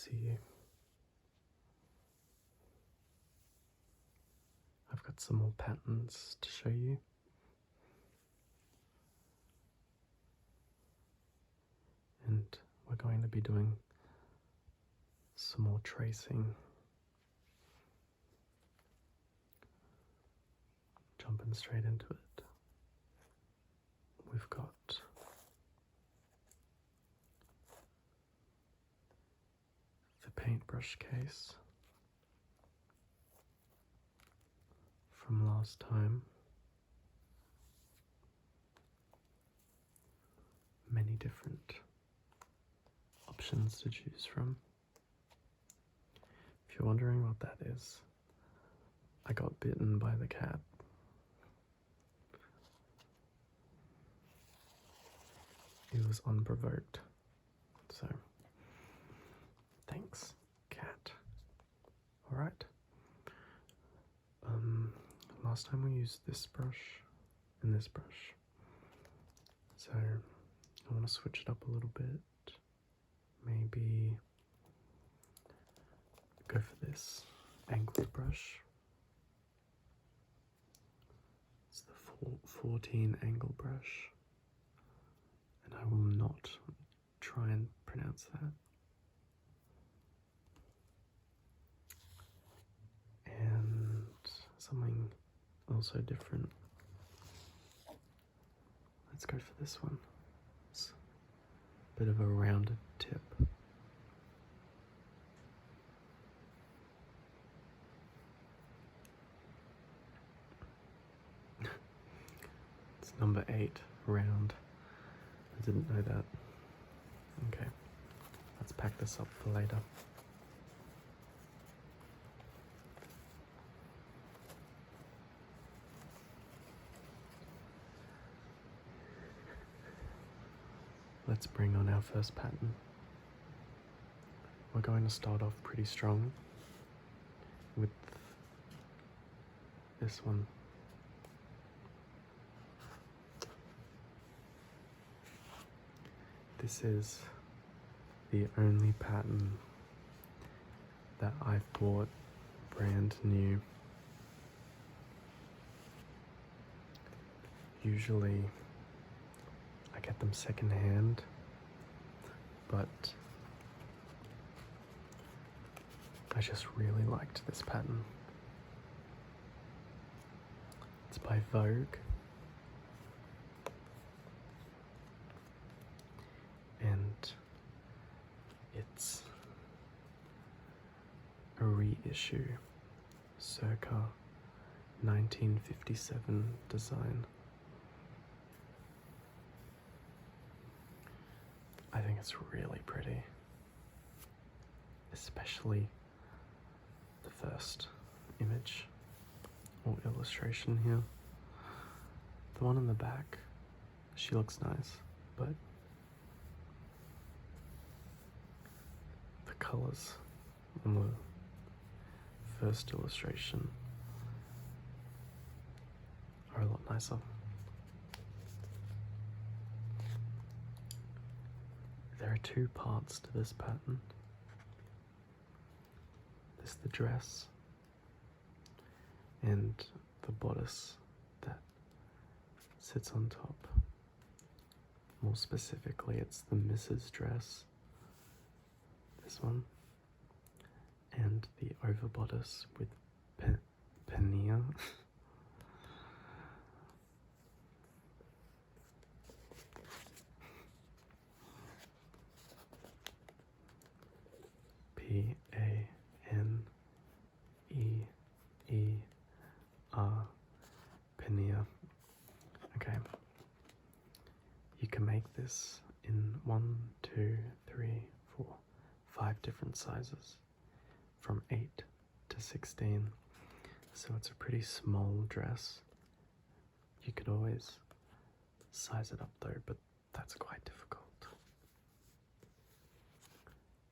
see you. I've got some more patterns to show you. And we're going to be doing some more tracing. Jumping straight into it. We've got the paintbrush case from last time. Many different options to choose from. If you're wondering what that is, I got bitten by the cat. It was unprovoked, so thanks, cat. Alright. Last time we used this brush and this brush, so I want to switch it up a little bit. Maybe go for this angled brush. It's the 14 angle brush, and I will not try and pronounce that. And something also different. Let's go for this one. It's a bit of a rounded tip. It's number 8, round. I didn't know that. Okay, let's pack this up for later. Let's bring on our first pattern. We're going to start off pretty strong with this one. This is the only pattern that I've bought brand new. Usually I get them secondhand, but I just really liked this pattern. It's by Vogue, and it's a reissue circa 1957 design. I think it's really pretty, especially the first image or illustration here. The one in the back, she looks nice, but the colors on the first illustration are a lot nicer. There are 2 parts to this pattern. There's the dress and the bodice that sits on top. More specifically, it's the Mrs. dress, this one, and the over bodice with pannier. P-A-N-E-E-R, pannier. Okay. You can make this in 1, 2, 3, 4, 5 different sizes, from 8 to 16. So it's a pretty small dress. You could always size it up though, but that's quite difficult.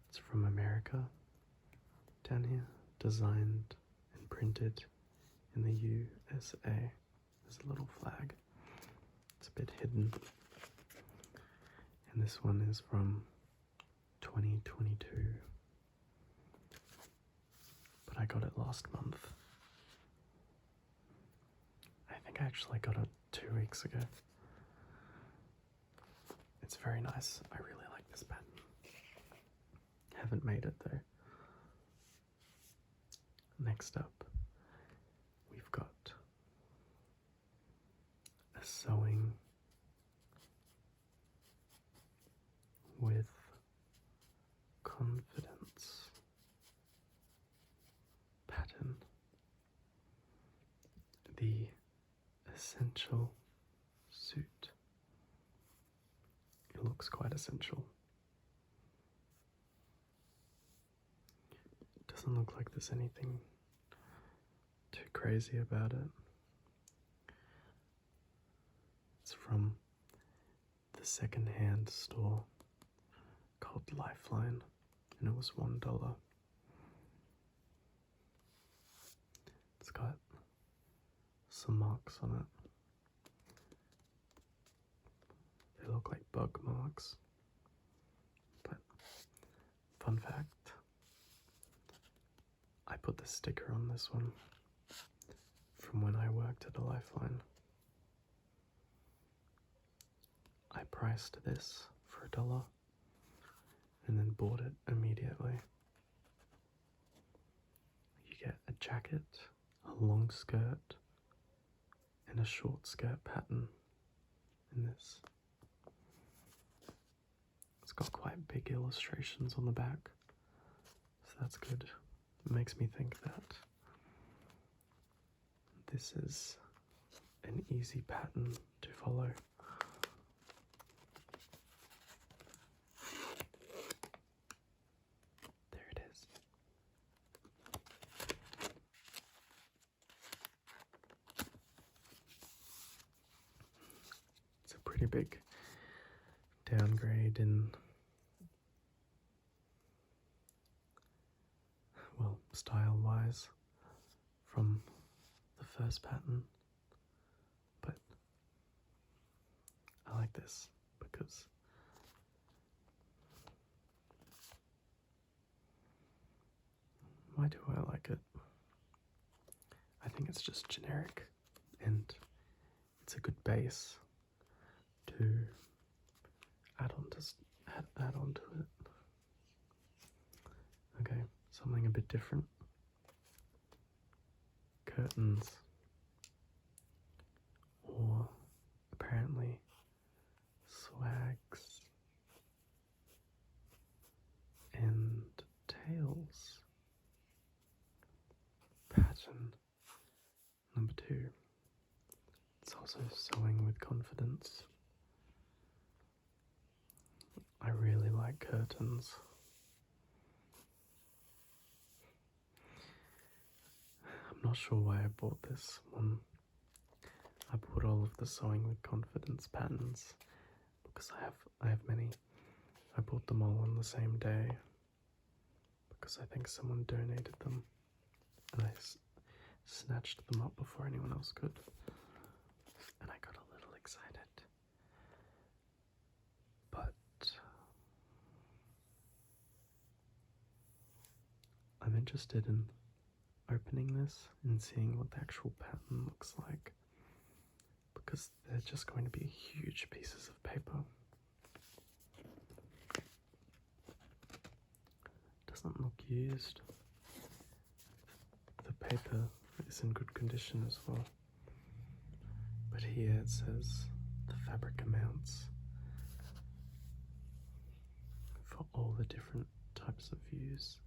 It's from America, down here, designed and printed in the USA. There's a little flag. It's a bit hidden. And this one is from 2022. I got it last month. I think I actually got it 2 weeks ago. It's very nice. I really like this pen. Haven't made it though. Next up, we've got a sewing with confidence pattern. The essential suit. It looks quite essential. Doesn't look like there's anything too crazy about it. It's from the second-hand store called Lifeline, and it was $1. It's got some marks on it. They look like bug marks. But fun fact, I put the sticker on this one from when I worked at a Lifeline. I priced this for $1 and then bought it immediately. You get a jacket, a long skirt, and a short skirt pattern in this. It's got quite big illustrations on the back, so that's good. It makes me think that this is an easy pattern to follow. There it is. It's a pretty big downgrade in, well, style-wise from the first pattern, but I like this because why do I like it? I think it's just generic and it's a good base to add on to it. Okay, something a bit different. Curtains, or apparently swags and tails. Pattern number 2. It's also sewing with confidence. I really like curtains. I'm not sure why I bought this one. I bought all of the sewing with confidence patterns because I have many. I bought them all on the same day because I think someone donated them and I snatched them up before anyone else could, and I got a little excited. But I'm interested in opening this and seeing what the actual pattern looks like, because they're just going to be huge pieces of paper. Doesn't look used. The paper is in good condition as well. But here it says the fabric amounts for all the different types of views,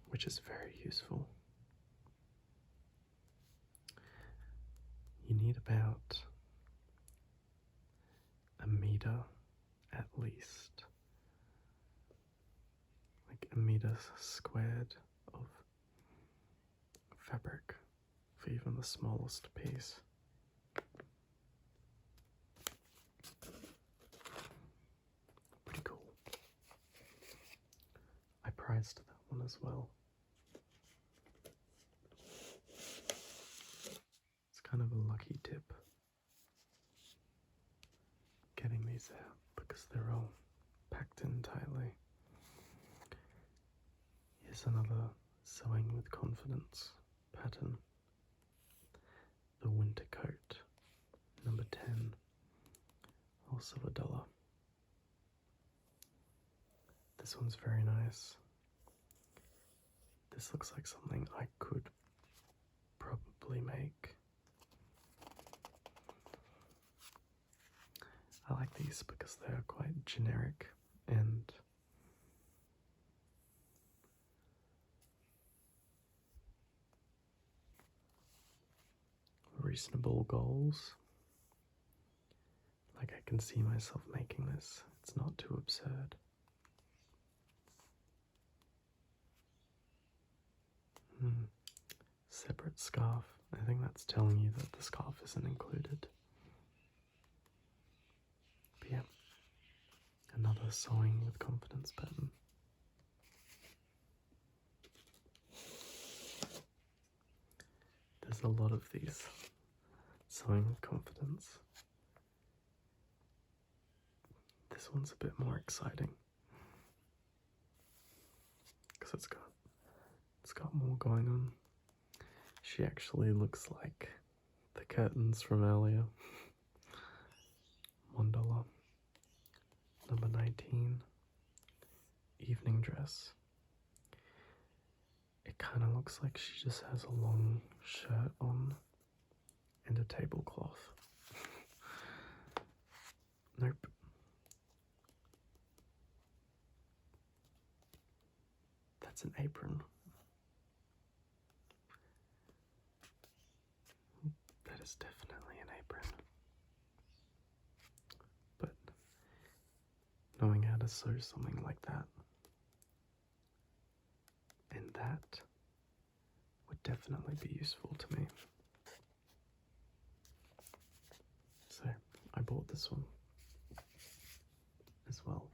which is very useful. You need about a meter at least, like a meter squared of fabric for even the smallest piece. Pretty cool. I priced that one as well. It's kind of a lucky tip getting these out because they're all packed in tightly. Here's another Sewing with Confidence pattern. The Winter Coat, number 10, also $1. This one's very nice. This looks like something I could probably make. I like these because they're quite generic and reasonable goals. Like, I can see myself making this. It's not too absurd. Separate scarf. I think that's telling you that the scarf isn't included. But yeah, another Sewing with Confidence pattern. There's a lot of these Sewing with Confidence. This one's a bit more exciting because it's got more going on. She actually looks like the curtains from earlier. $1. Number 19, Evening Dress. It kind of looks like she just has a long shirt on and a tablecloth. Nope. That's an apron. That is definitely an apron. But knowing how to sew something like that and that would definitely be useful to me. So I bought this one as well.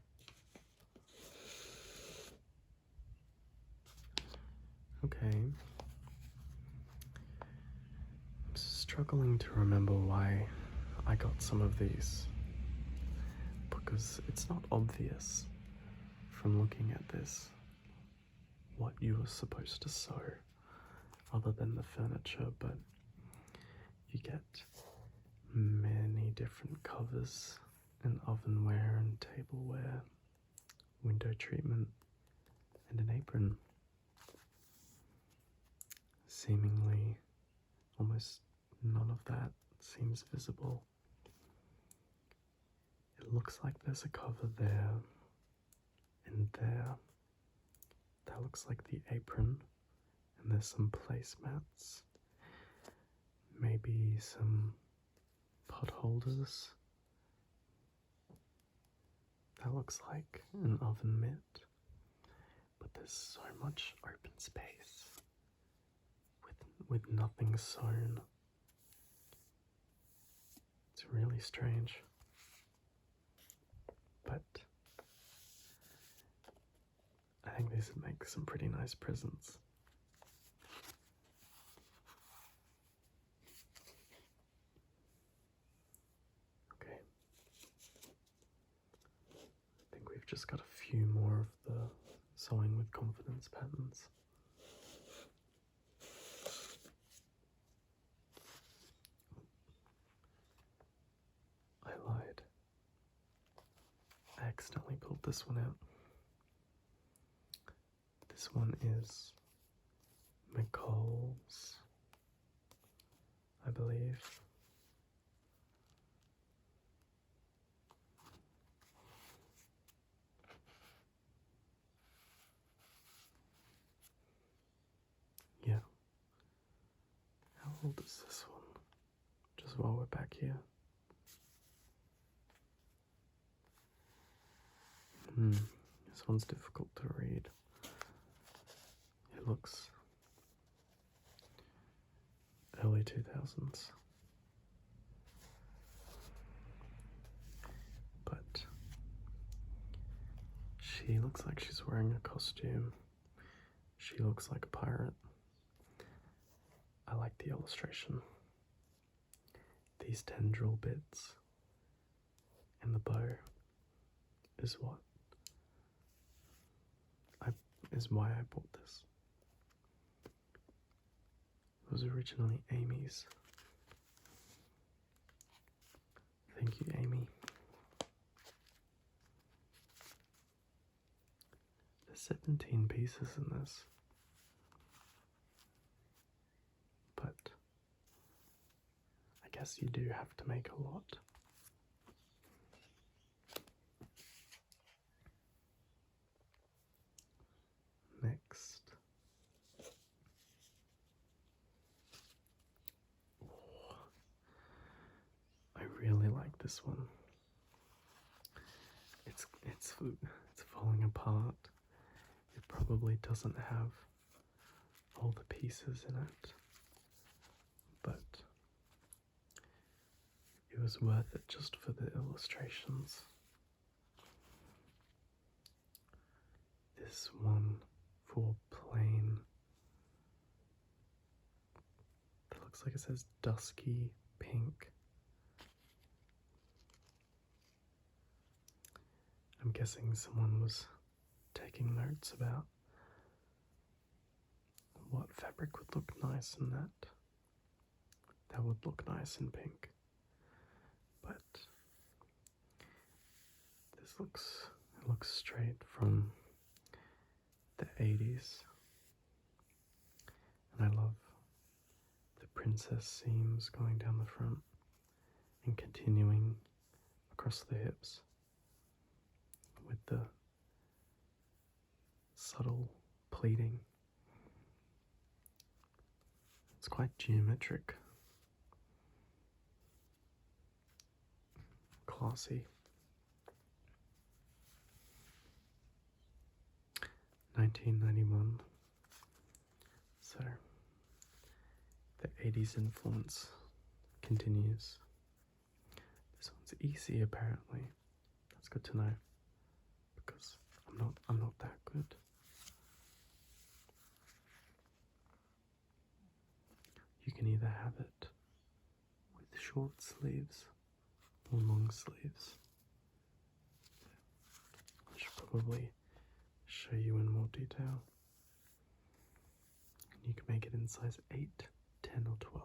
Okay. I'm struggling to remember why I got some of these, because it's not obvious from looking at this what you were supposed to sew other than the furniture, but you get many different covers and ovenware and tableware, window treatment, and an apron. Seemingly, almost none of that seems visible. It looks like there's a cover there and there. That looks like the apron, and there's some placemats. Maybe some pot holders. That looks like an oven mitt. But there's so much open space with nothing sewn. It's really strange. But I think these would make some pretty nice presents. Okay. I think we've just got a few more of the Sewing with Confidence patterns. I lied. I accidentally pulled this one out. This one is McCall's, I believe. Yeah. How old is this one? Just while we're back here. This one's difficult to read. It looks early 2000s. But she looks like she's wearing a costume. She looks like a pirate. I like the illustration. These tendril bits and the bow is what is why I bought this. It was originally Amy's. Thank you, Amy. There's 17 pieces in this. But I guess you do have to make a lot. Next. Oh, I really like this one. It's falling apart. It probably doesn't have all the pieces in it, but it was worth it just for the illustrations. This one for plain. It looks like it says dusky pink. I'm guessing someone was taking notes about what fabric would look nice in that. That would look nice in pink. But this looks straight from the 80s. And I love the princess seams going down the front and continuing across the hips with the subtle pleating. It's quite geometric, classy. 1991. So the 80s influence continues. This one's easy apparently. That's good to know, because I'm not that good. You can either have it with short sleeves or long sleeves. I should probably show you in more detail. And you can make it in size 8, 10 or 12.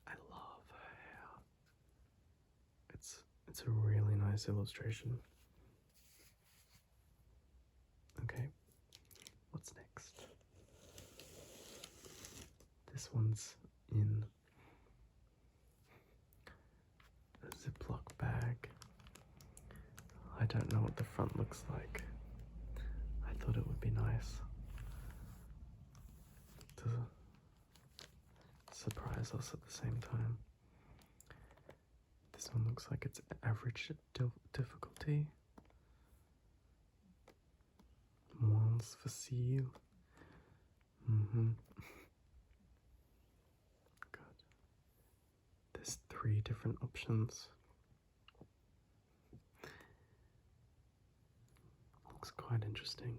I love how it's a really nice illustration. Okay, what's next? This one's in a Ziploc bag. I don't know what the front looks like. I thought it would be nice to surprise us at the same time. This one looks like it's average difficulty. Moins facile. Good. There's 3 different options. Looks quite interesting.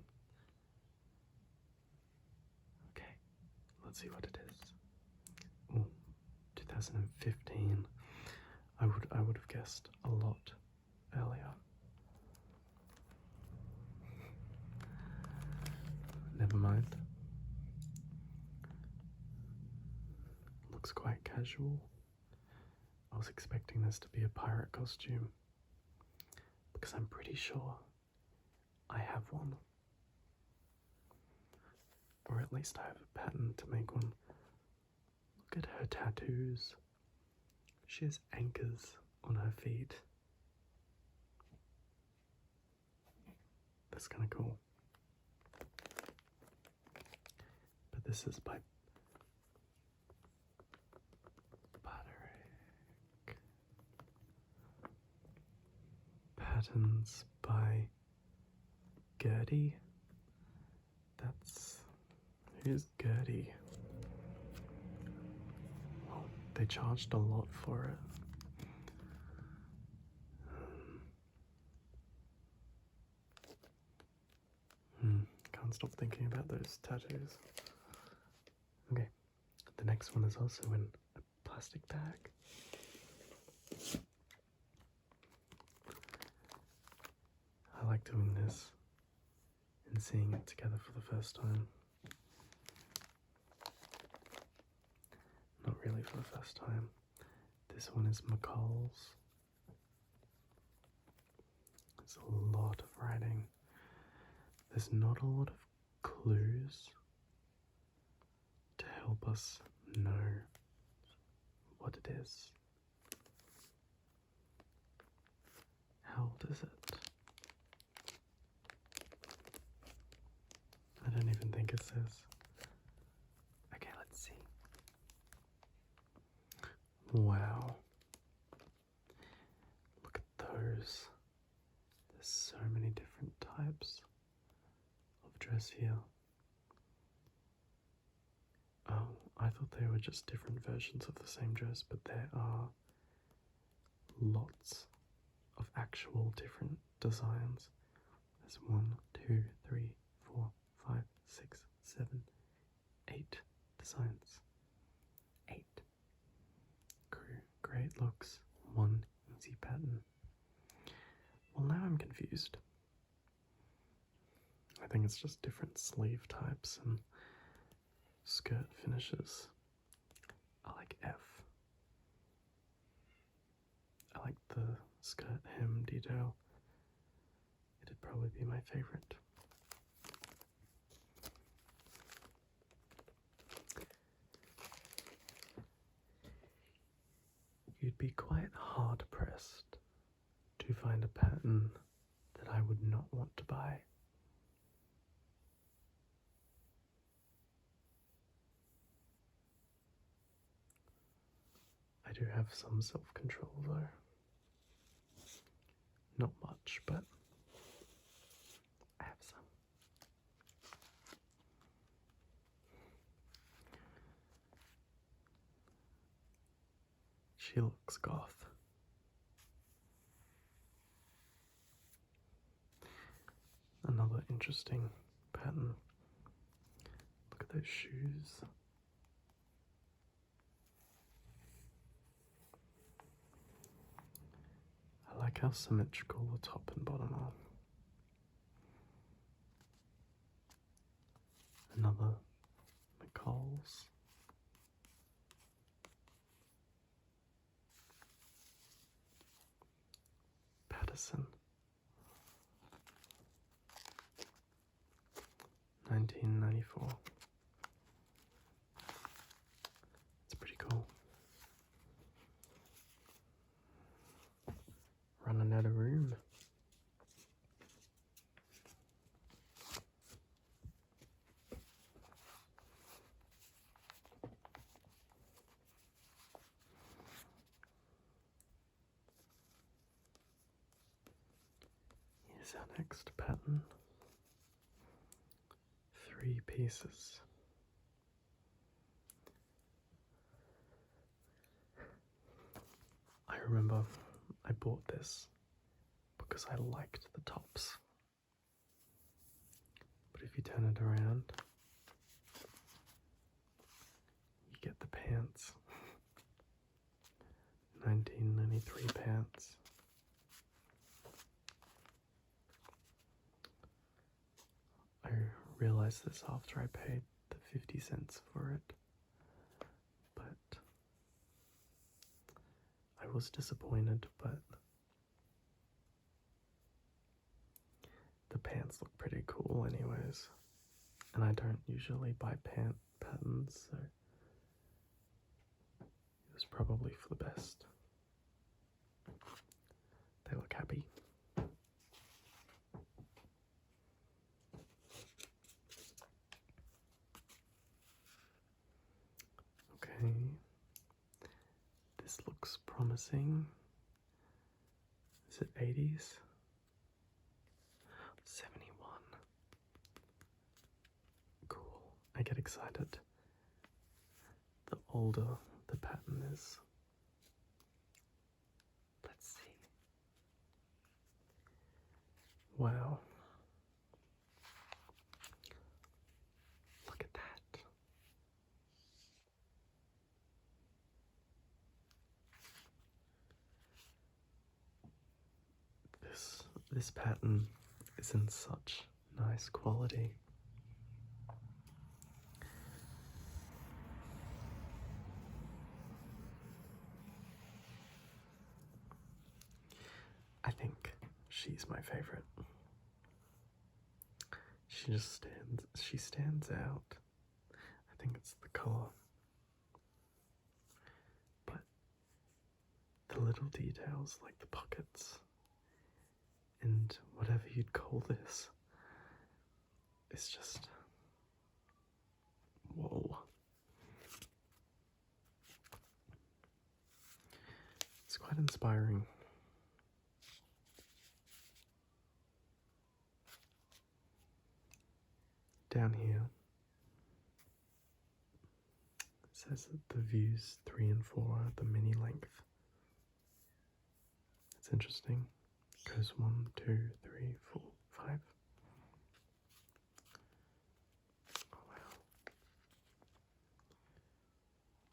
Okay, let's see what it is. Oh, 2015. I would have guessed a lot earlier. Never mind. Looks quite casual. I was expecting this to be a pirate costume, because I'm pretty sure I have one. Or at least I have a pattern to make one. Look at her tattoos. She has anchors on her feet. That's kind of cool. But this is by Patrick. Patterns by Gertie. Who's Gertie? Well, they charged a lot for it. Can't stop thinking about those tattoos. Okay, the next one is also in a plastic bag. I like doing this and seeing it together for the first time. Not really for the first time. This one is McCall's. There's a lot of writing. There's not a lot of clues to help us know what it is. How old is it? I don't even think it says. Okay, let's see. Wow. Look at those. There's so many different types of dress here. Oh, I thought they were just different versions of the same dress, but there are lots of actual different designs. There's 1, 2, 3, 4, 5, 6, 7, 8 designs. 8. Great looks. 1 easy pattern. Well, now I'm confused. I think it's just different sleeve types and skirt finishes. I like F. I like the skirt hem detail. It'd probably be my favorite. You'd be quite hard pressed to find a pattern that I would not want to buy. I do have some self-control though. Not much, but I have some. She looks goth. Another interesting pattern. Look at those shoes. I like how symmetrical the top and bottom are. Another McCall's. Patterson. 1994. It's pretty cool. Running out of room. Here's our next pattern. 3 pieces. I remember I bought this because I liked the tops. But if you turn it around, you get the pants. 1993 pants. I realized this after I paid the 50 cents for it, but I was disappointed, but the pants look pretty cool anyways, and I don't usually buy pant patterns, so it was probably for the best. They look happy. Okay, this looks promising. Is it 80s? 71. Cool. I get excited. The older the pattern is. Let's see. Wow. Look at that. This pattern is in such nice quality. I think she's my favorite. She stands out. I think it's the color. But the little details like the pockets and whatever you'd call this, it's just, whoa. It's quite inspiring. Down here, it says that the views 3 and 4 are the mini length. It's interesting. Goes 1, 2, 3, 4, 5. Oh, wow.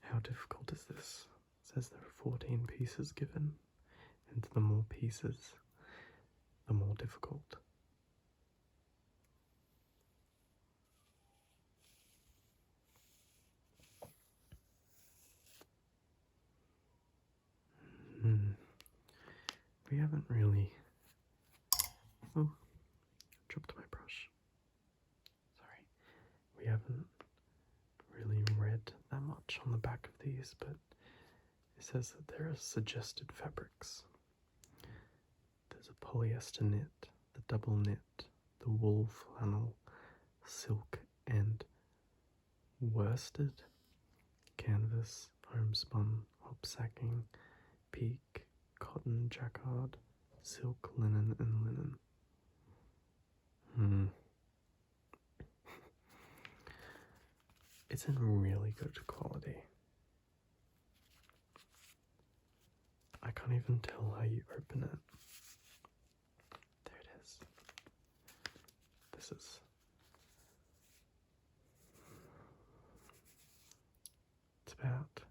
How difficult is this? It says there are 14 pieces given, and the more pieces, the more difficult. We haven't really... Oh, dropped my brush. Sorry. We haven't really read that much on the back of these, but it says that there are suggested fabrics. There's a polyester knit, the double knit, the wool flannel, silk and worsted, canvas, homespun, hopsacking, peak, cotton, jacquard, silk, linen, and linen. It's in really good quality. I can't even tell how you open it. There it is. This is... It's about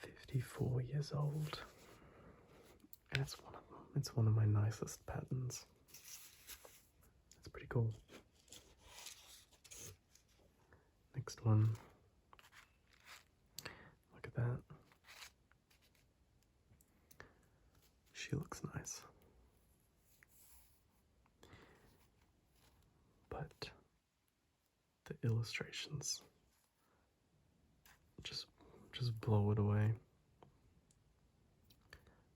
54 years old. And it's one of them. It's one of my nicest patterns. It's pretty cool. Next one. Look at that. She looks nice. But the illustrations just blow it away.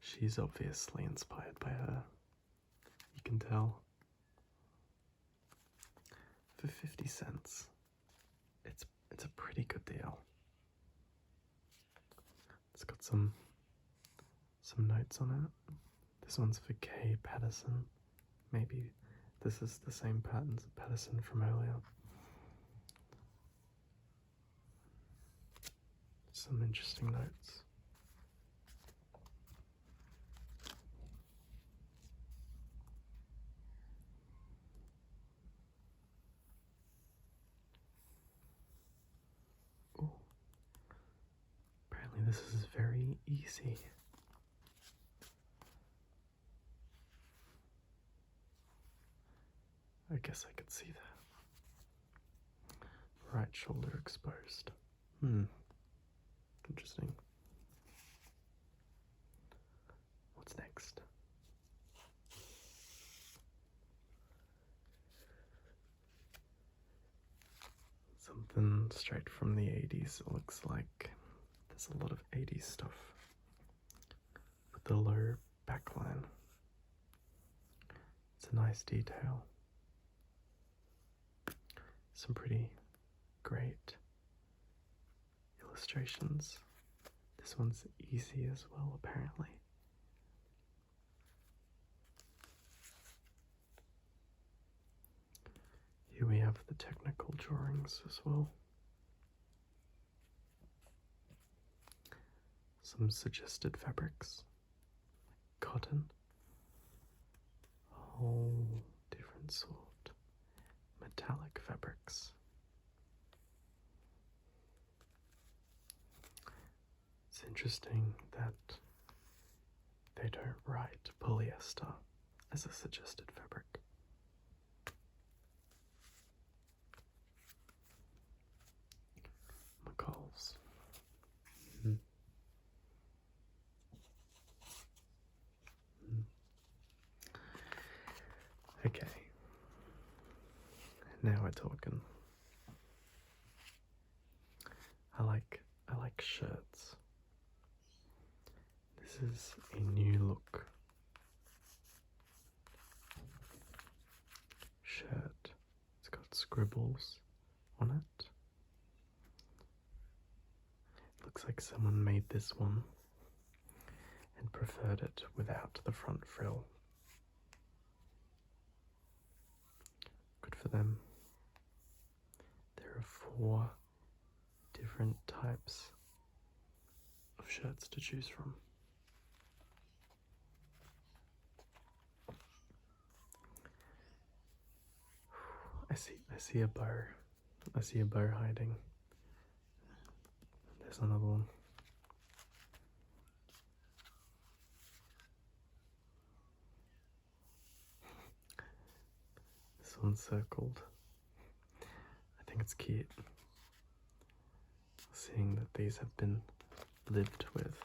She's obviously inspired by her. You can tell. For 50 cents, it's a pretty good deal. It's got some notes on it. This one's for Kay Patterson. Maybe this is the same pattern as Patterson from earlier. Some interesting notes. Ooh. Apparently this is very easy. I guess I could see that. Right shoulder exposed. Interesting. What's next? Something straight from the 80s. It looks like there's a lot of 80s stuff with the low backline. It's a nice detail. Some pretty great illustrations. This one's easy as well, apparently. Here we have the technical drawings as well. Some suggested fabrics. Cotton. Whole different sort. Metallic fabrics. It's interesting that they don't write polyester as a suggested fabric. Okay. Now we're talking. I like shirts. This is a new look shirt. It's got scribbles on it. Looks like someone made this one and preferred it without the front frill. Good for them. There are 4 different types of shirts to choose from. I see a bow. I see a bow hiding. There's another one. This one's circled. I think it's cute. Seeing that these have been lived with.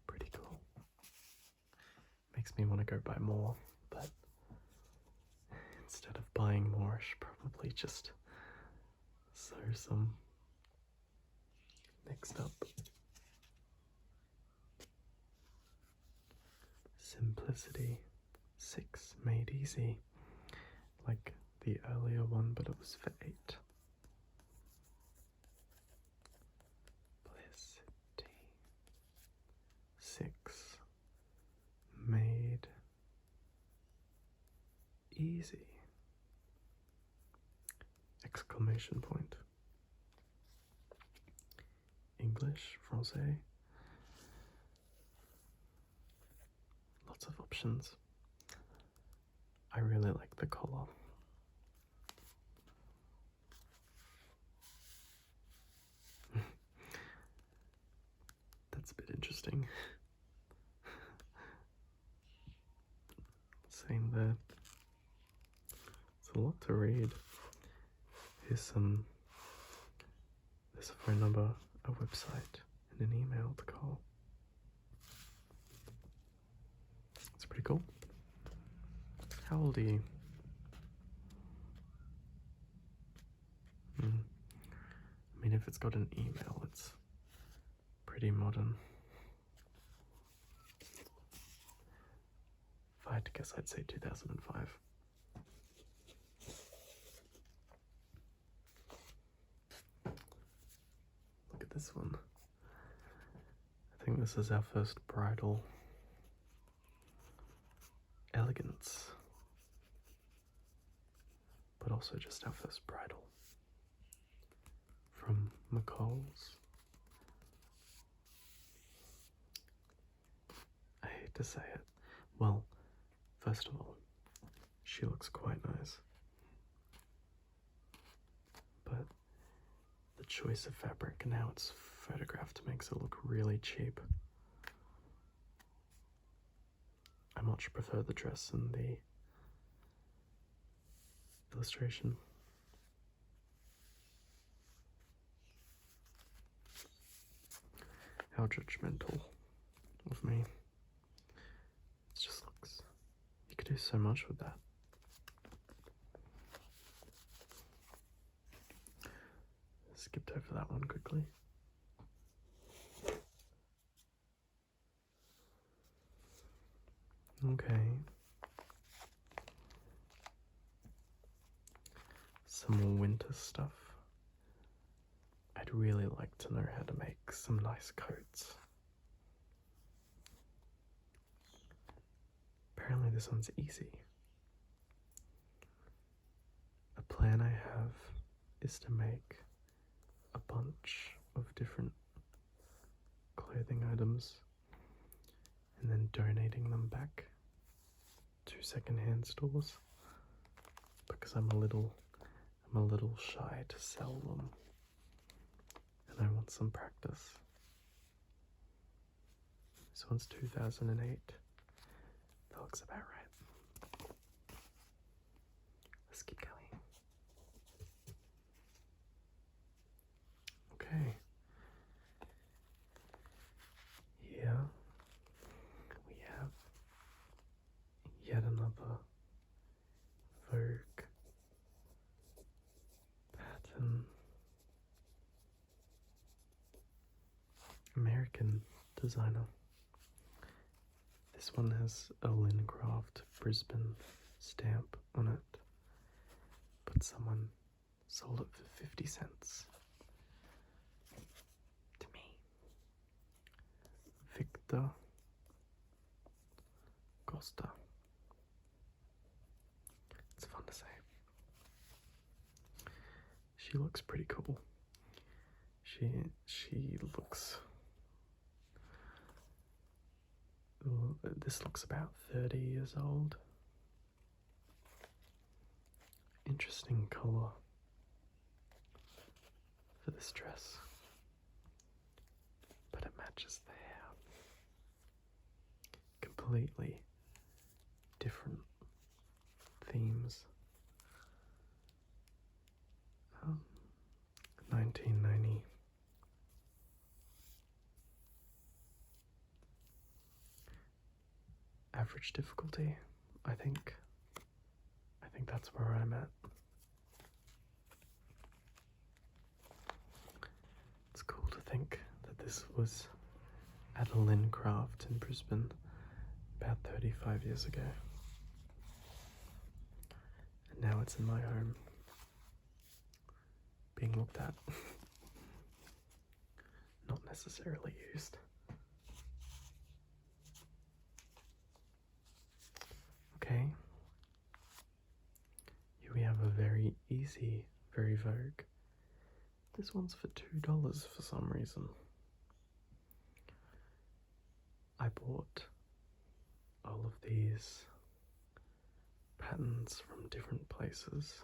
Pretty cool. Makes me want to go buy more, but instead of buying more, I should probably just sew some. Next up, Simplicity 6 made easy, like the earlier one, but it was for 8. Simplicity 6 made easy! Exclamation point. English, Francais. Lots of options. I really like the collar. That's a bit interesting. Same there. It's a lot to read. Here's there's a phone number, a website, and an email to call. It's pretty cool. How old are you? I mean, if it's got an email, it's pretty modern. If I had to guess, I'd say 2005. Look at this one. I think this is our first bridal. Elegance. But also just our first bridal. From McCall's. I hate to say it. Well, first of all, she looks quite nice. But the choice of fabric and how it's photographed makes it look really cheap. I much prefer the dress and the illustration. How judgmental of me. It just looks... You could do so much with that. Skipped over that one quickly. Okay. Some more winter stuff. I'd really like to know how to make some nice coats. Apparently this one's easy. A plan I have is to make a bunch of different clothing items and then donating them back to secondhand stores because I'm a little shy to sell them and I want some practice. This one's 2008. That looks about right. Let's keep going. Okay. Here we have American designer. This one has a Lincraft Brisbane stamp on it, but someone sold it for 50 cents to me. Victor Costa. It's fun to say. She looks pretty cool. She looks. This looks about 30 years old. Interesting colour for this dress, but it matches the hair. Completely different themes. 1990. Average difficulty, I think. I think that's where I'm at. It's cool to think that this was at a Lincraft in Brisbane about 35 years ago. And now it's in my home, being looked at. Not necessarily used. Okay. Here we have a very easy, very Vogue. This one's for $2 for some reason. I bought all of these patterns from different places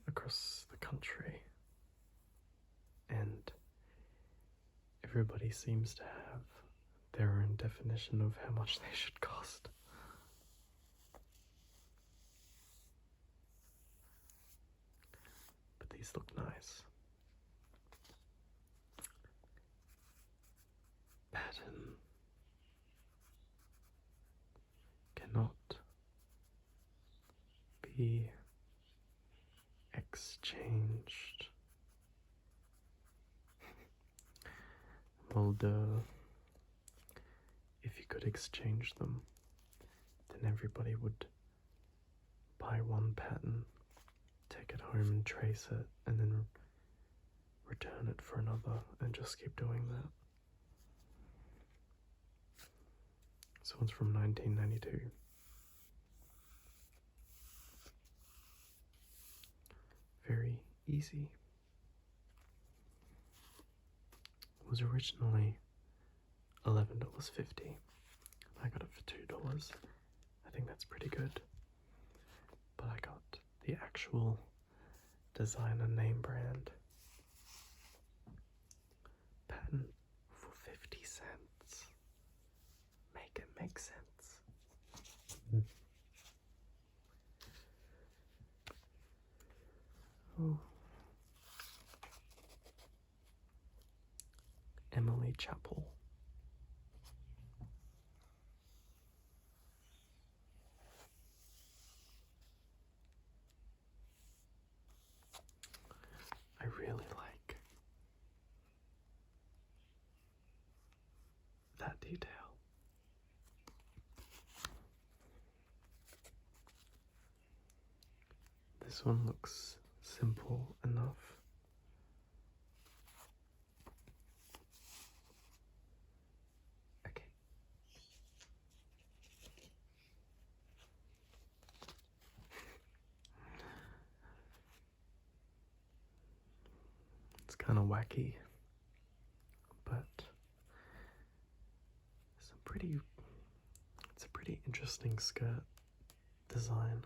across the country, and everybody seems to have their own definition of how much they should cost. But these look nice. Pattern cannot be exchanged. Well, duh. If you could exchange them, then everybody would buy one pattern, take it home and trace it, and then return it for another, and just keep doing that. This one's from 1992. Very easy. It was originally $11.50. I got it for $2. I think that's pretty good. But I got the actual designer name brand pattern for 50 cents. Make it make sense. Oh. Emily Chappell. I really like that detail. This one looks simple enough. Okay. It's kind of wacky, but it's a pretty interesting skirt design.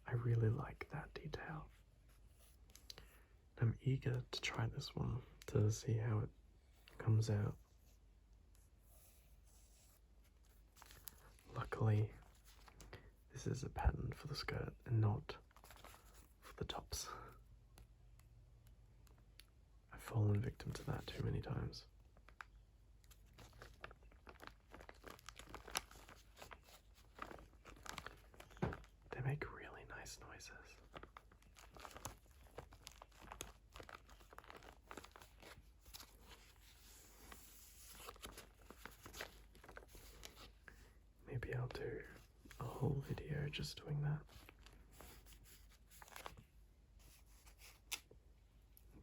I really like that detail. I'm eager to try this one to see how it comes out. Luckily, this is a pattern for the skirt and not for the tops. I've fallen victim to that too many times. They make really nice noises. I'll do a whole video just doing that.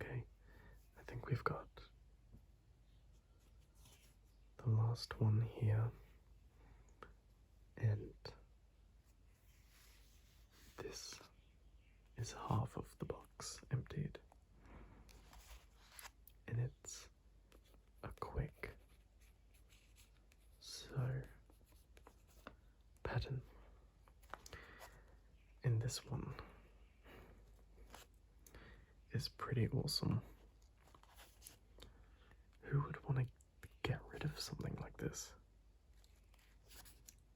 Okay, I think we've got the last one here, and this is half of the box emptied, and it's a quick sew pattern. And this one is pretty awesome. Who would want to get rid of something like this?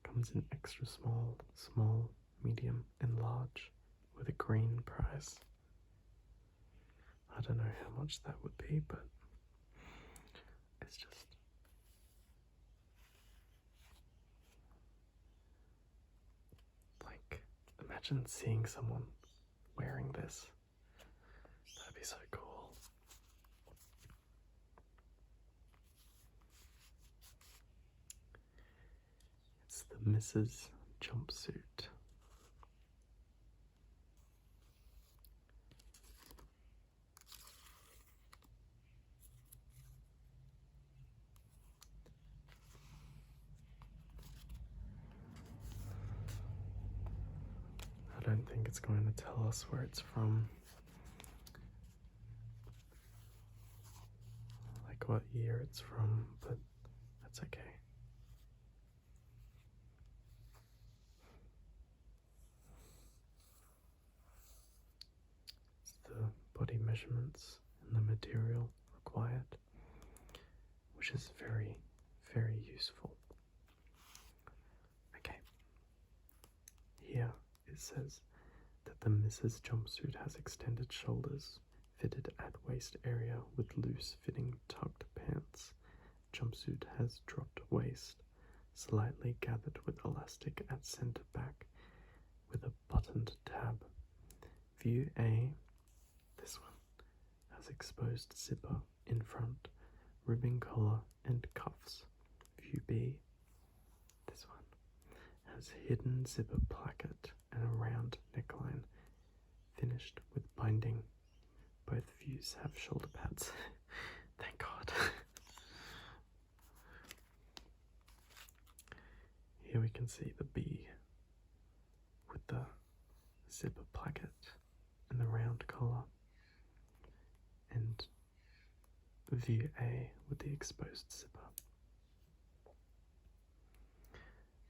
Comes in extra small, small, medium, and large with a green price. I don't know how much that would be, but it's just like, imagine seeing someone wearing this. That'd be so cool. It's the Mrs. Jumpsuit. I don't think it's going to tell us where it's from, like what year it's from, but that's okay. It's the body measurements and the material required, which is very, very useful. Okay, here it says that the Mrs. Jumpsuit has extended shoulders, fitted at waist area with loose fitting tucked pants. Jumpsuit has dropped waist, slightly gathered with elastic at center back, with a buttoned tab. View A, this one, has exposed zipper in front, ribbing collar and cuffs. View B, this one, has hidden zipper placket and a round neckline, finished with binding. Both views have shoulder pads. Thank God. Here we can see the B with the zipper placket and the round collar, and view A with the exposed zipper.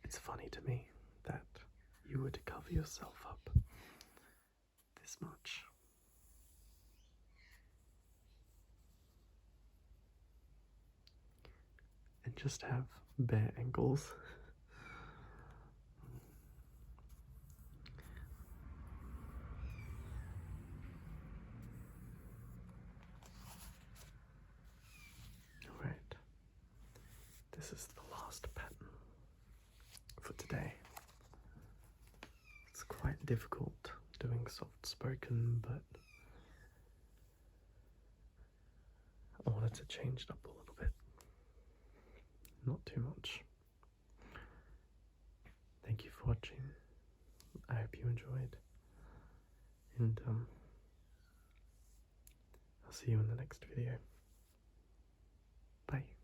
It's funny to me that you would cover yourself up this much. And just have bare ankles. Alright, this is the last pattern for today. It's quite difficult doing soft spoken, but I wanted to change it up a little bit. Not too much. Thank you for watching. I hope you enjoyed. And I'll see you in the next video. Bye.